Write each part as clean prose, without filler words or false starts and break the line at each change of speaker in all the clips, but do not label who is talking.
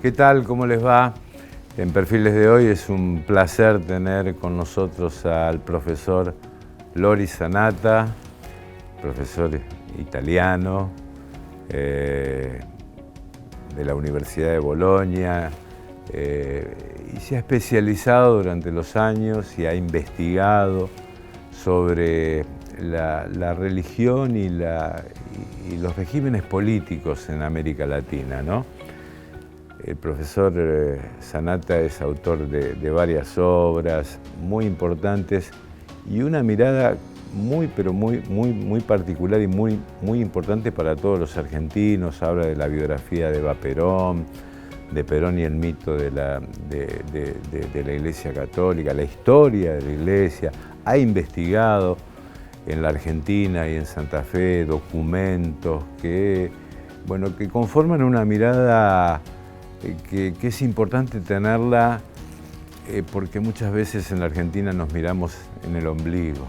¿Qué tal? ¿Cómo les va? En Perfiles de hoy es un placer tener con nosotros al profesor Loris Sanata, profesor italiano de la Universidad de Bolonia, y se ha especializado durante los años y ha investigado sobre la religión y los regímenes políticos en América Latina, ¿no? El profesor Sanata es autor de varias obras muy importantes y una mirada muy particular y muy importante para todos los argentinos. Habla de la biografía de Eva Perón, de Perón y el mito de la Iglesia Católica, la historia de la Iglesia. Ha investigado en la Argentina y en Santa Fe documentos que conforman una mirada que es importante tenerla, porque muchas veces en la Argentina nos miramos en el ombligo.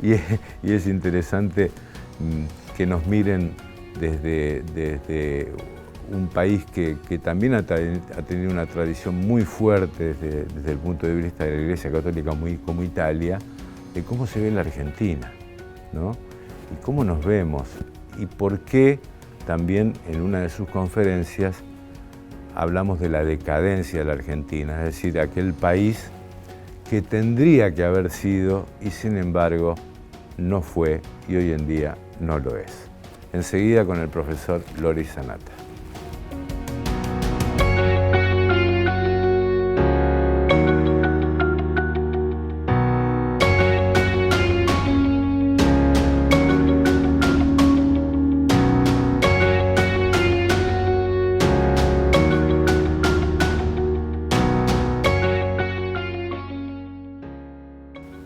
y es interesante que nos miren desde un país que también ha tenido una tradición muy fuerte desde el punto de vista de la Iglesia Católica, como Italia, de cómo se ve en la Argentina, ¿no? Y cómo nos vemos, y por qué también en una de sus conferencias hablamos de la decadencia de la Argentina, es decir, aquel país que tendría que haber sido y sin embargo no fue y hoy en día no lo es. Enseguida con el profesor Loris Sanata.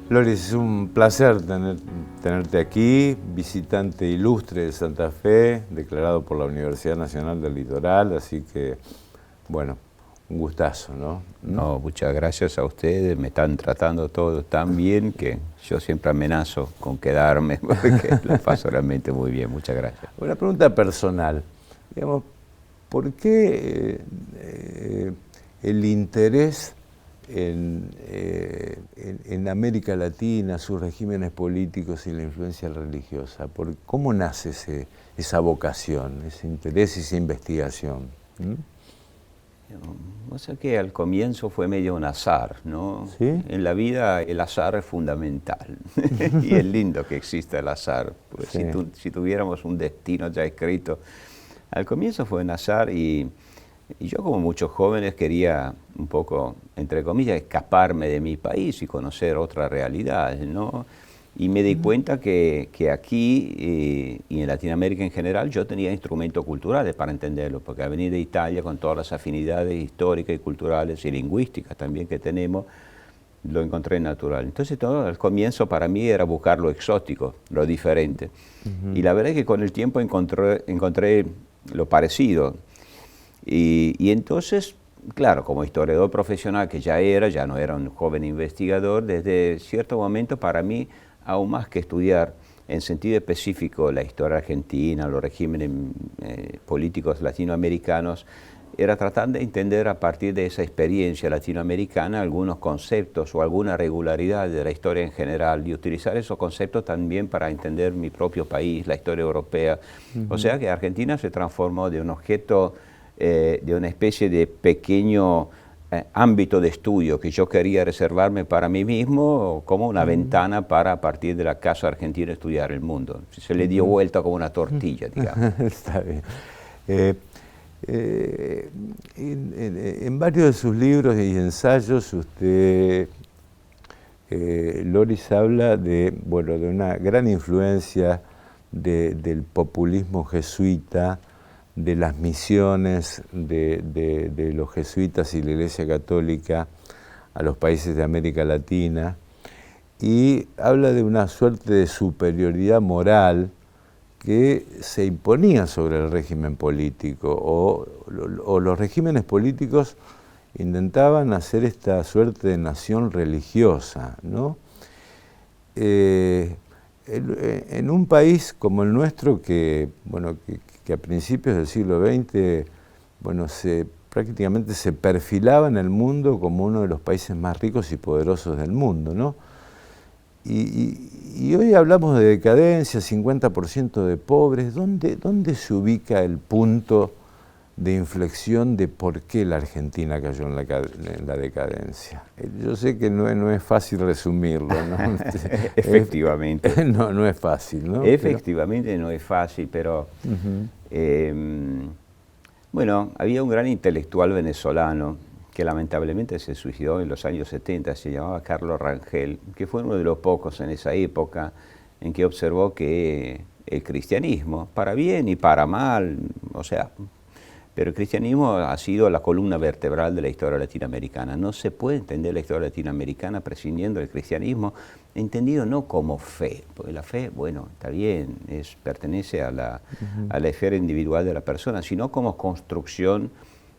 Loris, es un placer tenerte aquí, visitante ilustre de Santa Fe, declarado por la Universidad Nacional del Litoral, así que, bueno, un gustazo, ¿no?
No, muchas gracias a ustedes, me están tratando todo tan bien que yo siempre amenazo con quedarme, porque lo paso realmente muy bien, muchas gracias.
Una pregunta personal, digamos, ¿por qué el interés en América Latina, sus regímenes políticos y la influencia religiosa? ¿Cómo nace esa vocación, ese interés y esa investigación?
O sea que al comienzo fue medio un azar, ¿no?
¿Sí?
En la vida el azar es fundamental y es lindo que exista el azar, porque
sí,
si tuviéramos un destino ya escrito. Al comienzo fue un azar y yo, como muchos jóvenes, quería un poco, entre comillas, escaparme de mi país y conocer otras realidades, ¿no? Y me di cuenta que aquí y en Latinoamérica en general yo tenía instrumentos culturales para entenderlo, porque al venir de Italia con todas las afinidades históricas y culturales y lingüísticas también que tenemos, lo encontré natural. Entonces todo al comienzo para mí era buscar lo exótico, lo diferente. Y la verdad es que con el tiempo encontré lo parecido. Y entonces, claro, como historiador profesional que ya no era un joven investigador, desde cierto momento para mí, aún más que estudiar en sentido específico la historia argentina, los regímenes políticos latinoamericanos, era tratar de entender a partir de esa experiencia latinoamericana algunos conceptos o alguna regularidad de la historia en general y utilizar esos conceptos también para entender mi propio país, la historia europea. O sea que Argentina se transformó de un objeto, de una especie de pequeño ámbito de estudio que yo quería reservarme para mí mismo, como una ventana para, a partir de la casa argentina, estudiar el mundo. Se le dio vuelta como una tortilla, digamos.
Está bien. En varios de sus libros y ensayos, usted, Loris, habla de una gran influencia del populismo jesuita, de las misiones de los jesuitas y la Iglesia Católica a los países de América Latina, y habla de una suerte de superioridad moral que se imponía sobre el régimen político, o los regímenes políticos intentaban hacer esta suerte de nación religiosa, ¿no? En un país como el nuestro, que a principios del siglo XX, prácticamente se perfilaba en el mundo como uno de los países más ricos y poderosos del mundo, ¿no? Y hoy hablamos de decadencia, 50% de pobres. ¿Dónde se ubica el punto de inflexión de por qué la Argentina cayó en la decadencia? Yo sé que no es fácil resumirlo, ¿no?
Efectivamente.
No es fácil, ¿no?
Efectivamente no es fácil, pero bueno, había un gran intelectual venezolano que lamentablemente se suicidó en los años 70, se llamaba Carlos Rangel, que fue uno de los pocos en esa época en que observó que el cristianismo, para bien y para mal, o sea, pero el cristianismo ha sido la columna vertebral de la historia latinoamericana. No se puede entender la historia latinoamericana prescindiendo del cristianismo, entendido no como fe, porque la fe, bueno, está bien, pertenece a la esfera individual de la persona, sino como construcción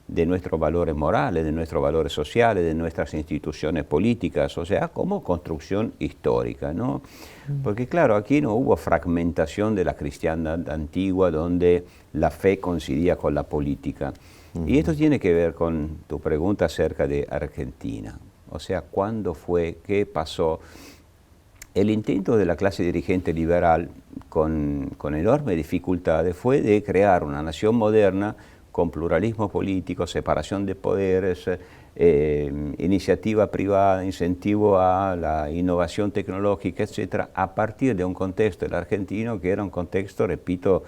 de nuestros valores morales, de nuestros valores sociales, de nuestras instituciones políticas, o sea, como construcción histórica, ¿no? Porque claro, aquí no hubo fragmentación de la cristiandad antigua donde la fe coincidía con la política. Y esto tiene que ver con tu pregunta acerca de Argentina. O sea, ¿cuándo fue? ¿Qué pasó? El intento de la clase dirigente liberal, con enormes dificultades, fue de crear una nación moderna con pluralismo político, separación de poderes, iniciativa privada, incentivo a la innovación tecnológica, etcétera, a partir de un contexto del argentino que era un contexto, repito,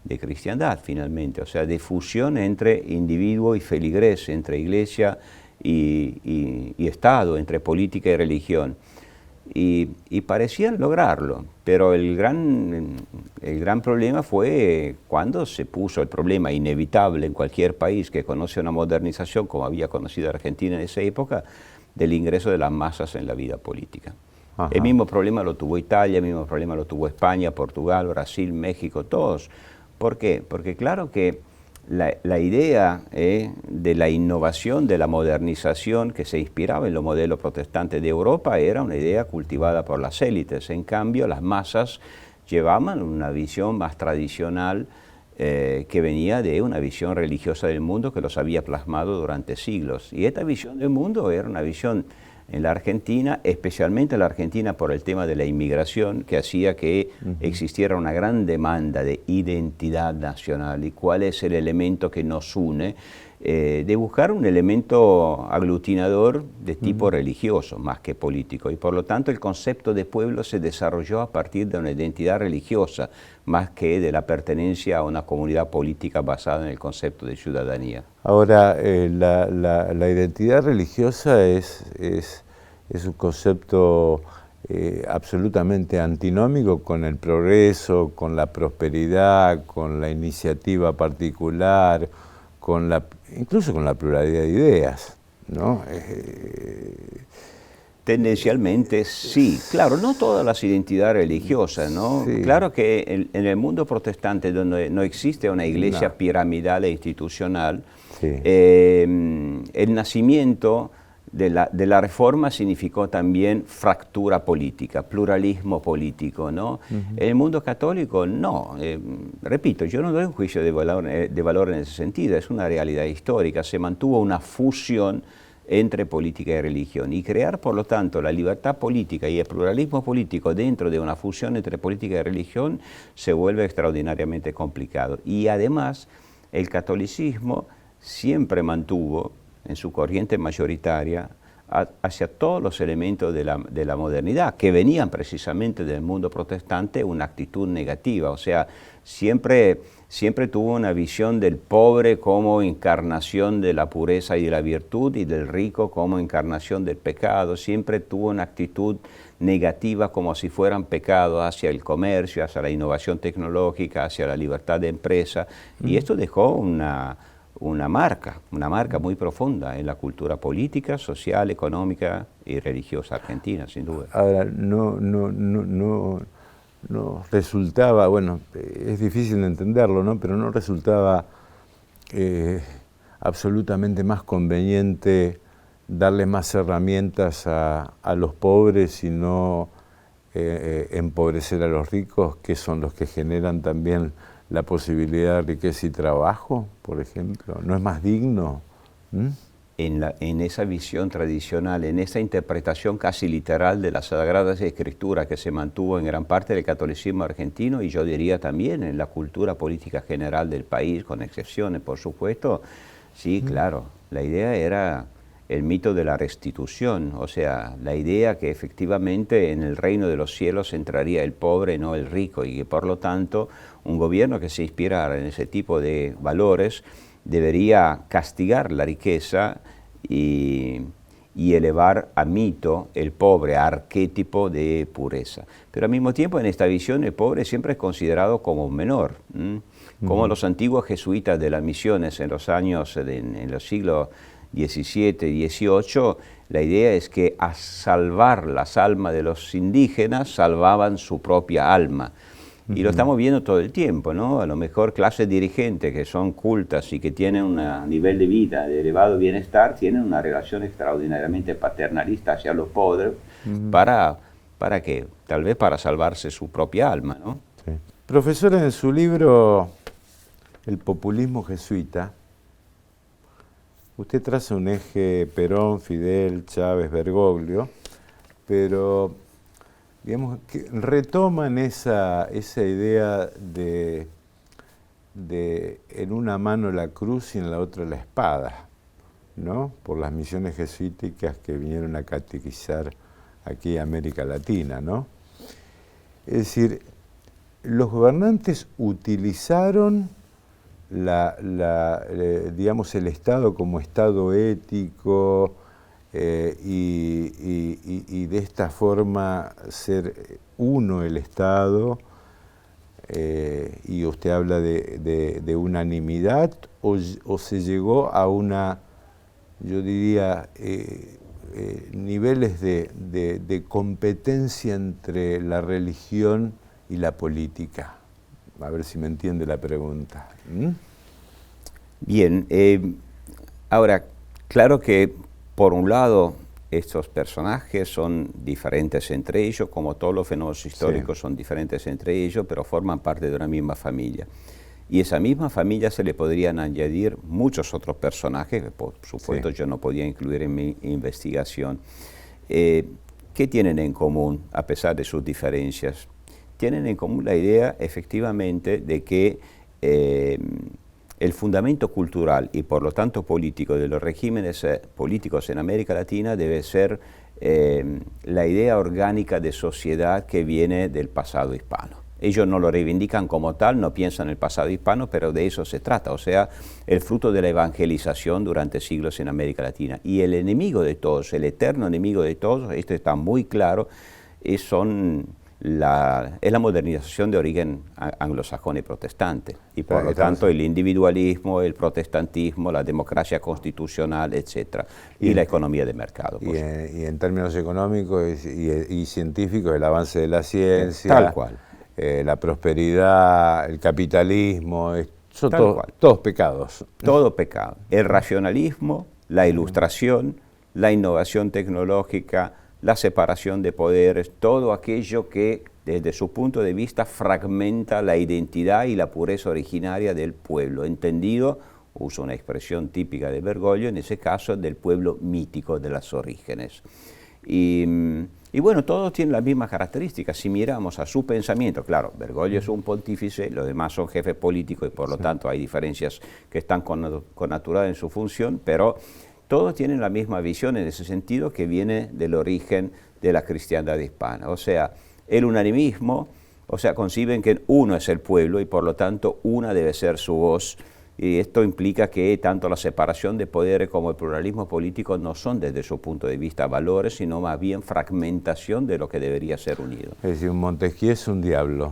de cristiandad finalmente, o sea, de fusión entre individuo y feligres, entre iglesia y Estado, entre política y religión. Y parecían lograrlo, pero el gran problema fue cuando se puso el problema inevitable en cualquier país que conoce una modernización, como había conocido Argentina en esa época, del ingreso de las masas en la vida política. Ajá. El mismo problema lo tuvo Italia, el mismo problema lo tuvo España, Portugal, Brasil, México, todos. ¿Por qué? Porque claro que la idea de la innovación, de la modernización que se inspiraba en los modelos protestantes de Europa era una idea cultivada por las élites. En cambio, las masas llevaban una visión más tradicional que venía de una visión religiosa del mundo que los había plasmado durante siglos. Y esta visión del mundo era una visión en la Argentina, especialmente en la Argentina por el tema de la inmigración, que hacía que existiera una gran demanda de identidad nacional. ¿Y cuál es el elemento que nos une? De buscar un elemento aglutinador de tipo religioso, más que político. Y por lo tanto el concepto de pueblo se desarrolló a partir de una identidad religiosa, más que de la pertenencia a una comunidad política basada en el concepto de ciudadanía.
Ahora, la identidad religiosa es un concepto absolutamente antinómico con el progreso, con la prosperidad, con la iniciativa particular, incluso con la pluralidad de ideas, ¿no?
Tendencialmente sí, claro, no todas las identidades religiosas, ¿no? Sí. Claro que en el mundo protestante, donde no existe una iglesia piramidal e institucional, sí, el nacimiento de la reforma significó también fractura política, pluralismo político, ¿no? En el mundo católico no, repito, yo no doy un juicio de valor en ese sentido, es una realidad histórica, se mantuvo una fusión entre política y religión, y crear, por lo tanto, la libertad política y el pluralismo político dentro de una fusión entre política y religión se vuelve extraordinariamente complicado. Y además, el catolicismo siempre mantuvo, en su corriente mayoritaria, hacia todos los elementos de la modernidad, que venían precisamente del mundo protestante, una actitud negativa, o sea, siempre tuvo una visión del pobre como encarnación de la pureza y de la virtud, y del rico como encarnación del pecado. Siempre tuvo una actitud negativa como si fueran pecados hacia el comercio, hacia la innovación tecnológica, hacia la libertad de empresa. Y esto dejó una marca muy profunda en la cultura política, social, económica y religiosa argentina, sin duda.
Ahora, no resultaba, bueno, es difícil de entenderlo, ¿no? Pero no resultaba absolutamente más conveniente darle más herramientas a los pobres y no empobrecer a los ricos, que son los que generan también la posibilidad de riqueza y trabajo, por ejemplo? ¿No es más digno?
En esa visión tradicional, en esa interpretación casi literal de las Sagradas Escrituras que se mantuvo en gran parte del catolicismo argentino, y yo diría también en la cultura política general del país, con excepciones por supuesto, sí, claro, la idea era el mito de la restitución, o sea, la idea que efectivamente en el reino de los cielos entraría el pobre, no el rico, y que por lo tanto un gobierno que se inspirara en ese tipo de valores debería castigar la riqueza y elevar a mito el pobre, a arquetipo de pureza. Pero al mismo tiempo en esta visión el pobre siempre es considerado como menor, como los antiguos jesuitas de las misiones en los años, en los siglos XVII, XVIII, la idea es que a salvar las almas de los indígenas salvaban su propia alma. Y lo estamos viendo todo el tiempo, ¿no? A lo mejor clases dirigentes que son cultas y que tienen un nivel de vida de elevado bienestar, tienen una relación extraordinariamente paternalista hacia los pobres, ¿para qué? Tal vez para salvarse su propia alma, ¿no?
Sí. Profesor, en su libro El populismo jesuita, usted traza un eje Perón, Fidel, Chávez, Bergoglio, pero digamos que retoman esa idea de en una mano la cruz y en la otra la espada, ¿no? Por las misiones jesuíticas que vinieron a catequizar aquí a América Latina, ¿no? Es decir, los gobernantes utilizaron digamos, el Estado como Estado ético, y de esta forma ser uno el Estado, y usted habla de unanimidad, o se llegó a una, yo diría, niveles de competencia entre la religión y la política. A ver si me entiende la pregunta.
Bien, ahora, claro que por un lado estos personajes son diferentes entre ellos, como todos los fenómenos históricos son diferentes entre ellos, pero forman parte de una misma familia. Y esa misma familia se le podrían añadir muchos otros personajes, que por supuesto yo no podía incluir en mi investigación. ¿Qué tienen en común a pesar de sus diferencias? Tienen en común la idea, efectivamente, de que el fundamento cultural y por lo tanto político de los regímenes políticos en América Latina debe ser la idea orgánica de sociedad que viene del pasado hispano. Ellos no lo reivindican como tal, no piensan en el pasado hispano, pero de eso se trata, o sea, el fruto de la evangelización durante siglos en América Latina. Y el enemigo de todos, el eterno enemigo de todos, esto está muy claro, es la modernización de origen anglosajón y protestante, y por lo tanto el individualismo, el protestantismo, la democracia constitucional, etc., y la economía de mercado.
Y en términos económicos y científicos, el avance de la ciencia,
tal cual.
La prosperidad, el capitalismo, son todos pecados.
Todo pecado. El racionalismo, la ilustración, la innovación tecnológica, la separación de poderes, todo aquello que desde su punto de vista fragmenta la identidad y la pureza originaria del pueblo, entendido, uso una expresión típica de Bergoglio, en ese caso del pueblo mítico de los orígenes. Y bueno, todos tienen las mismas características. Si miramos a su pensamiento, claro, Bergoglio es un pontífice, los demás son jefes políticos y por lo tanto hay diferencias que están connaturadas en su función, pero todos tienen la misma visión en ese sentido, que viene del origen de la cristiandad hispana. O sea, el unanimismo, o sea, conciben que uno es el pueblo y por lo tanto una debe ser su voz. Y esto implica que tanto la separación de poderes como el pluralismo político no son desde su punto de vista valores, sino más bien fragmentación de lo que debería ser unido.
Es decir, Montesquieu es un diablo.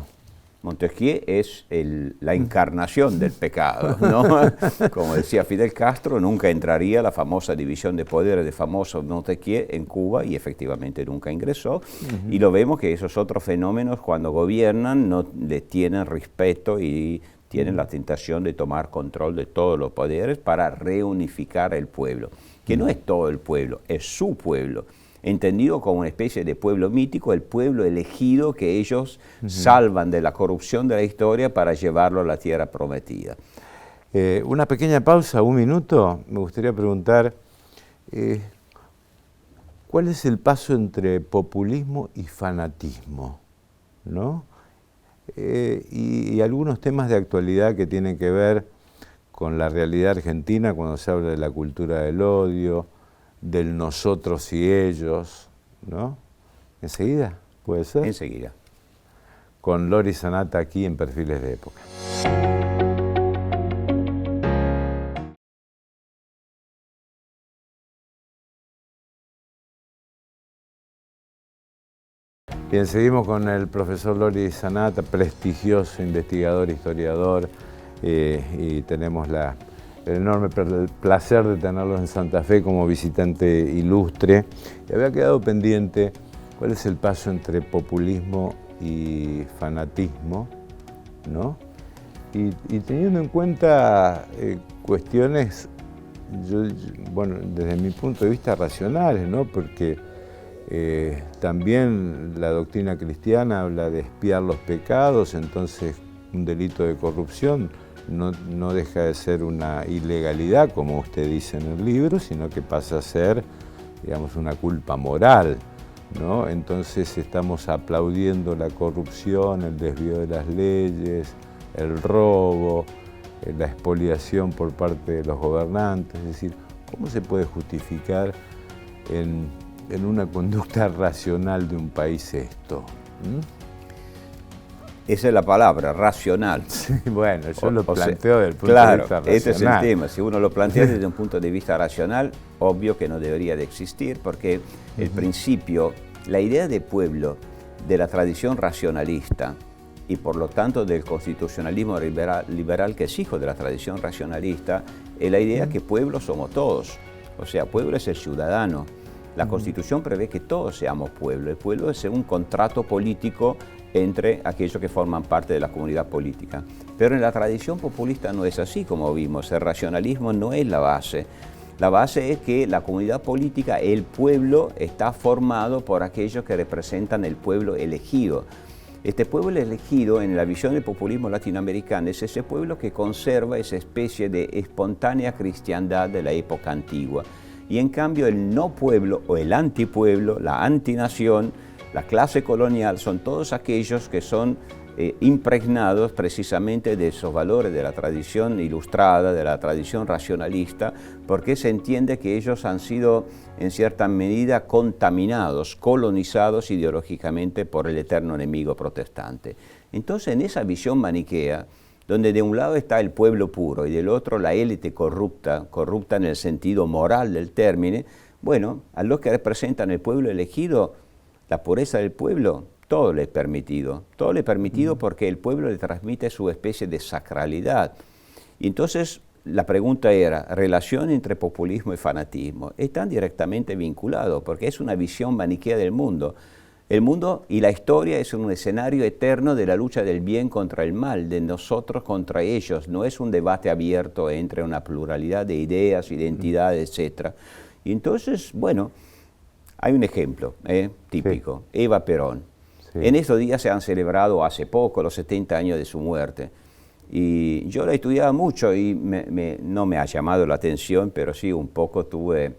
Montesquieu es la encarnación del pecado, ¿no? Como decía Fidel Castro, nunca entraría la famosa división de poderes de famoso Montesquieu en Cuba, y efectivamente nunca ingresó. Y lo vemos que esos otros fenómenos, cuando gobiernan, no le tienen respeto y tienen la tentación de tomar control de todos los poderes para reunificar el pueblo, que no es todo el pueblo, es su pueblo, entendido como una especie de pueblo mítico, el pueblo elegido que ellos salvan de la corrupción de la historia para llevarlo a la tierra prometida.
Una pequeña pausa, un minuto. Me gustaría preguntar, ¿cuál es el paso entre populismo y fanatismo? ¿No? Y algunos temas de actualidad que tienen que ver con la realidad argentina cuando se habla de la cultura del odio, del nosotros y ellos, ¿no? ¿Enseguida? ¿Puede ser?
Enseguida.
Con Loris Sanata aquí en Perfiles de Época. Bien, seguimos con el profesor Loris Sanata, prestigioso investigador, historiador, y tenemos el enorme placer de tenerlo en Santa Fe como visitante ilustre. Y había quedado pendiente cuál es el paso entre populismo y fanatismo, ¿no? Y teniendo en cuenta cuestiones, bueno, desde mi punto de vista racionales, ¿no? Porque también la doctrina cristiana habla de expiar los pecados, entonces un delito de corrupción no deja de ser una ilegalidad, como usted dice en el libro, sino que pasa a ser, digamos, una culpa moral, ¿no? Entonces estamos aplaudiendo la corrupción, el desvío de las leyes, el robo, la expoliación por parte de los gobernantes. Es decir, ¿cómo se puede justificar en una conducta racional de un país esto?
Esa es la palabra, racional.
Sí, bueno, yo lo planteo desde el punto de vista racional.
Ese es el tema. Si uno lo plantea desde un punto de vista racional, obvio que no debería de existir, porque el principio, la idea de pueblo, de la tradición racionalista, y por lo tanto del constitucionalismo liberal que es hijo de la tradición racionalista, es la idea que pueblo somos todos. O sea, pueblo es el ciudadano. La Constitución prevé que todos seamos pueblo. El pueblo es un contrato político entre aquellos que forman parte de la comunidad política. Pero en la tradición populista no es así, como vimos. El racionalismo no es la base. La base es que la comunidad política, el pueblo, está formado por aquellos que representan el pueblo elegido. Este pueblo elegido, en la visión del populismo latinoamericano, es ese pueblo que conserva esa especie de espontánea cristiandad de la época antigua. Y en cambio el no pueblo o el antipueblo, la antinación, la clase colonial, son todos aquellos que son impregnados precisamente de esos valores de la tradición ilustrada, de la tradición racionalista, porque se entiende que ellos han sido en cierta medida contaminados, colonizados ideológicamente por el eterno enemigo protestante. Entonces en esa visión maniquea, donde de un lado está el pueblo puro y del otro la élite corrupta, corrupta en el sentido moral del término, bueno, a los que representan el pueblo elegido, la pureza del pueblo, todo le es permitido. Todo le es permitido porque el pueblo le transmite su especie de sacralidad. Y entonces la pregunta era, relación entre populismo y fanatismo. Están directamente vinculados porque es una visión maniquea del mundo. El mundo y la historia es un escenario eterno de la lucha del bien contra el mal, de nosotros contra ellos. No es un debate abierto entre una pluralidad de ideas, identidades, etc. Y entonces, bueno, hay un ejemplo típico, sí. Eva Perón. Sí. En estos días se han celebrado hace poco los 70 años de su muerte. Y yo la estudiaba mucho y no me ha llamado la atención, pero sí un poco tuve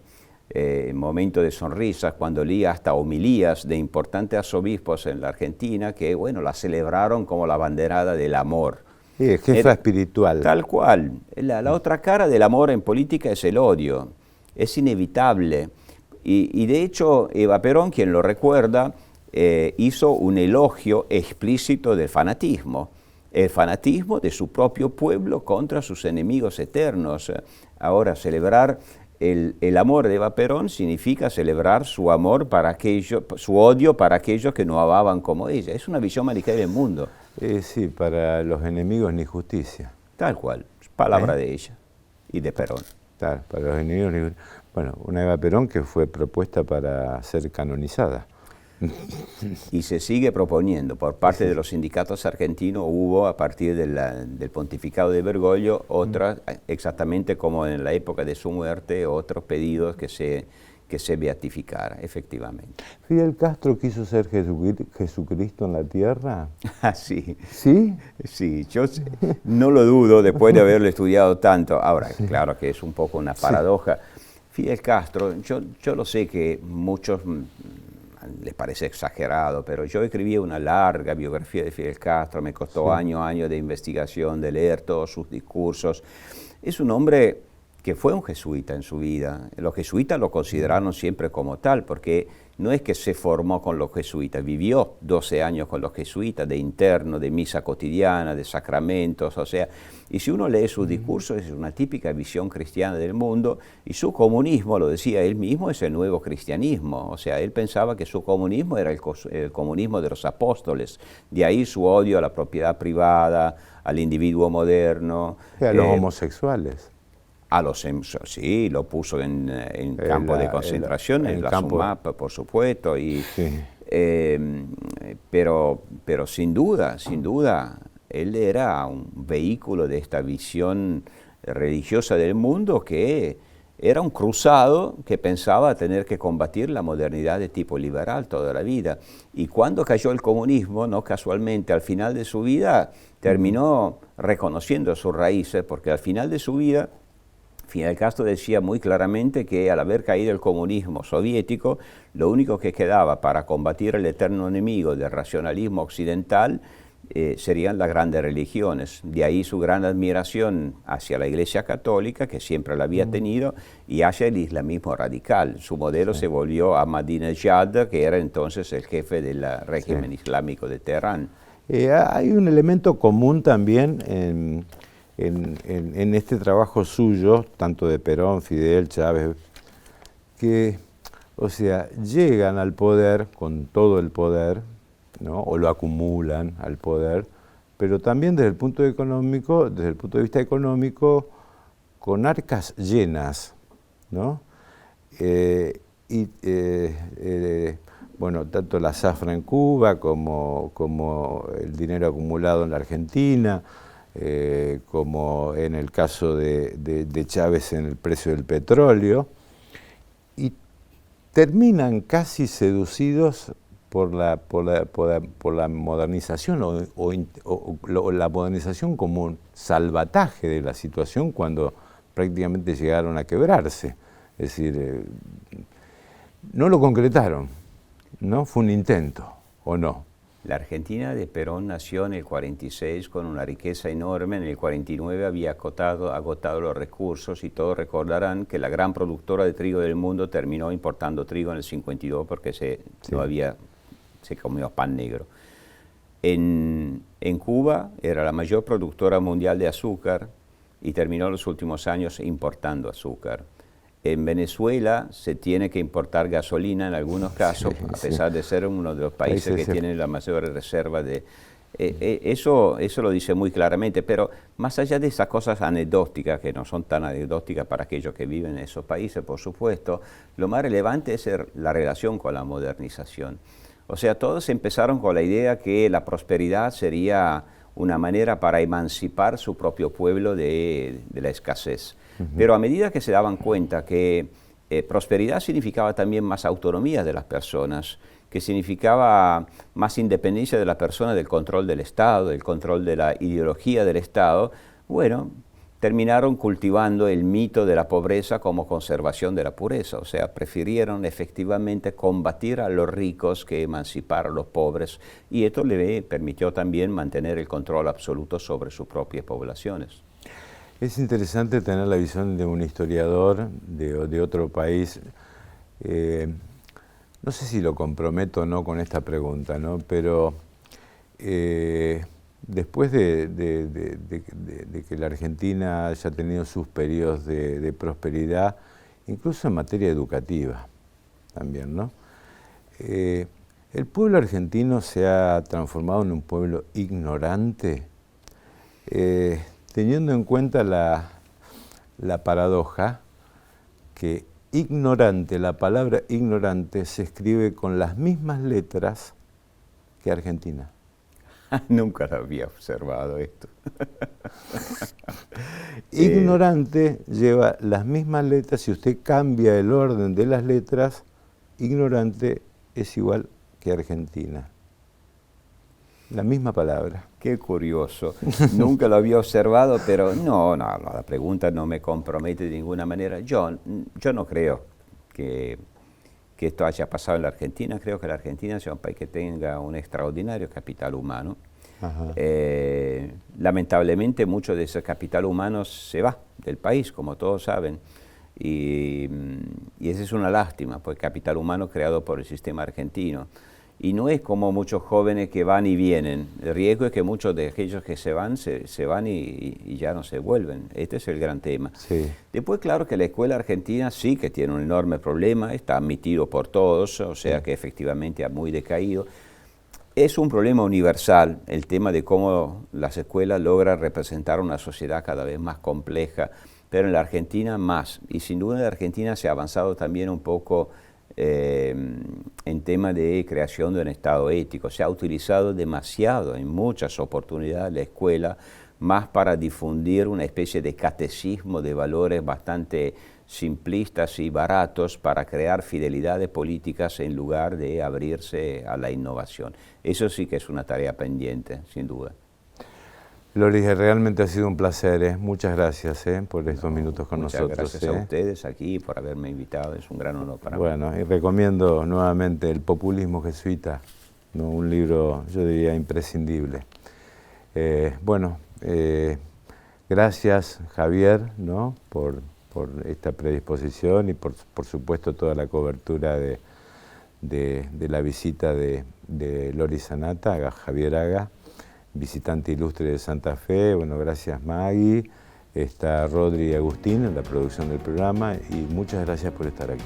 momento de sonrisas cuando leí hasta homilías de importantes arzobispos en la Argentina que, bueno, la celebraron como la banderada del amor.
Sí, es jefa espiritual.
Tal cual. La otra cara del amor en política es el odio. Es inevitable. Y de hecho, Eva Perón, quien lo recuerda, hizo un elogio explícito del fanatismo. El fanatismo de su propio pueblo contra sus enemigos eternos. Ahora, celebrar el amor de Eva Perón significa celebrar su amor para aquellos, su odio para aquellos que no amaban como ella. Es una visión maniquea del mundo.
Sí, para los enemigos ni justicia.
Tal cual, palabra de ella y de Perón.
Claro, para los enemigos ni justicia. Bueno, una Eva Perón que fue propuesta para ser canonizada.
Y se sigue proponiendo. Por parte de los sindicatos argentinos hubo, a partir del pontificado de Bergoglio, otras, exactamente como en la época de su muerte, otros pedidos que se beatificara, efectivamente.
¿Fidel Castro quiso ser Jesucristo en la tierra?
Ah, sí.
¿Sí?
Sí, yo no lo dudo después de haberlo estudiado tanto. Ahora, claro que es un poco una paradoja. Fidel Castro, yo lo sé que muchos les parece exagerado, pero yo escribí una larga biografía de Fidel Castro, me costó años de investigación, de leer todos sus discursos. Es un hombre que fue un jesuita en su vida. Los jesuitas lo consideraron siempre como tal, porque no es que se formó con los jesuitas, vivió 12 años con los jesuitas, de interno, de misa cotidiana, de sacramentos, o sea, y si uno lee sus discursos es una típica visión cristiana del mundo, y su comunismo, lo decía él mismo, es el nuevo cristianismo, o sea, él pensaba que su comunismo era el comunismo de los apóstoles, de ahí su odio a la propiedad privada, al individuo moderno.
A los homosexuales.
Sí, lo puso en campo de concentración, en la SUMAP, por supuesto, pero sin duda, él era un vehículo de esta visión religiosa del mundo que era un cruzado que pensaba tener que combatir la modernidad de tipo liberal toda la vida. Y cuando cayó el comunismo, no casualmente, al final de su vida, terminó reconociendo sus raíces, porque al final de su vida, Fidel Castro decía muy claramente que al haber caído el comunismo soviético, lo único que quedaba para combatir el eterno enemigo del racionalismo occidental serían las grandes religiones. De ahí su gran admiración hacia la Iglesia Católica, que siempre la había tenido, y hacia el islamismo radical. Su modelo se volvió Ahmadinejad, que era entonces el jefe del régimen islámico de Teherán.
Hay un elemento común también en este trabajo suyo, tanto de Perón, Fidel, Chávez, que, o sea, llegan al poder con todo el poder, ¿no? O lo acumulan al poder, pero también desde el punto de vista económico, con arcas llenas, ¿no? Bueno, tanto la zafra en Cuba como el dinero acumulado en la Argentina, como en el caso de Chávez en el precio del petróleo, y terminan casi seducidos por la modernización o la modernización como un salvataje de la situación cuando prácticamente llegaron a quebrarse. Es decir, no lo concretaron, ¿no? Fue un intento, ¿o no?
La Argentina de Perón nació en el 46 con una riqueza enorme, en el 49 había agotado los recursos y todos recordarán que la gran productora de trigo del mundo terminó importando trigo en el 52 porque se comió pan negro. En Cuba era la mayor productora mundial de azúcar y terminó los últimos años importando azúcar. En Venezuela se tiene que importar gasolina en algunos casos, a pesar de ser uno de los países que tienen la mayor reserva de... Eso lo dice muy claramente, pero más allá de esas cosas anecdóticas, que no son tan anecdóticas para aquellos que viven en esos países, por supuesto, lo más relevante es la relación con la modernización. O sea, todos empezaron con la idea que la prosperidad sería una manera para emancipar su propio pueblo de la escasez. Pero a medida que se daban cuenta que prosperidad significaba también más autonomía de las personas, que significaba más independencia de la persona del control del Estado, del control de la ideología del Estado, bueno, terminaron cultivando el mito de la pobreza como conservación de la pureza. O sea, prefirieron efectivamente combatir a los ricos que emancipar a los pobres, y esto le permitió también mantener el control absoluto sobre sus propias poblaciones.
Es interesante tener la visión de un historiador de otro país. No sé si lo comprometo o no con esta pregunta, ¿no? Pero después de que la Argentina haya tenido sus periodos de prosperidad, incluso en materia educativa también, ¿no? El pueblo argentino se ha transformado en un pueblo ignorante, teniendo en cuenta la paradoja que ignorante, la palabra ignorante se escribe con las mismas letras que Argentina.
Nunca lo había observado esto.
Ignorante lleva las mismas letras, si usted cambia el orden de las letras, ignorante es igual que Argentina. La misma palabra.
Qué curioso. Nunca lo había observado, pero no, la pregunta no me compromete de ninguna manera. Yo no creo que esto haya pasado en la Argentina. Creo que la Argentina sea un país que tenga un extraordinario capital humano. Lamentablemente mucho de ese capital humano se va del país, como todos saben. Y esa es una lástima, pues capital humano creado por el sistema argentino. Y no es como muchos jóvenes que van y vienen. El riesgo es que muchos de aquellos que se van y ya no se vuelven. Este es el gran tema.
Sí.
Después, claro que la escuela argentina sí que tiene un enorme problema, está admitido por todos, o sea que efectivamente ha muy decaído. Es un problema universal el tema de cómo las escuelas logran representar una sociedad cada vez más compleja, pero en la Argentina más. Y sin duda en la Argentina se ha avanzado también un poco en tema de creación de un Estado ético. Se ha utilizado demasiado en muchas oportunidades la escuela más para difundir una especie de catecismo de valores bastante simplistas y baratos para crear fidelidades políticas en lugar de abrirse a la innovación. Eso sí que es una tarea pendiente, sin duda.
Loris, realmente ha sido un placer, muchas gracias por estos minutos con nosotros.
Muchas gracias a ustedes aquí por haberme invitado, es un gran honor para mí.
Bueno, y recomiendo nuevamente El populismo jesuita, ¿no? Un libro, yo diría, imprescindible. Gracias Javier, ¿no? por esta predisposición y por supuesto toda la cobertura de la visita de Loris Sanata, Javier Aga, visitante ilustre de Santa Fe. Bueno, gracias Maggie, está Rodri y Agustín en la producción del programa y muchas gracias por estar aquí.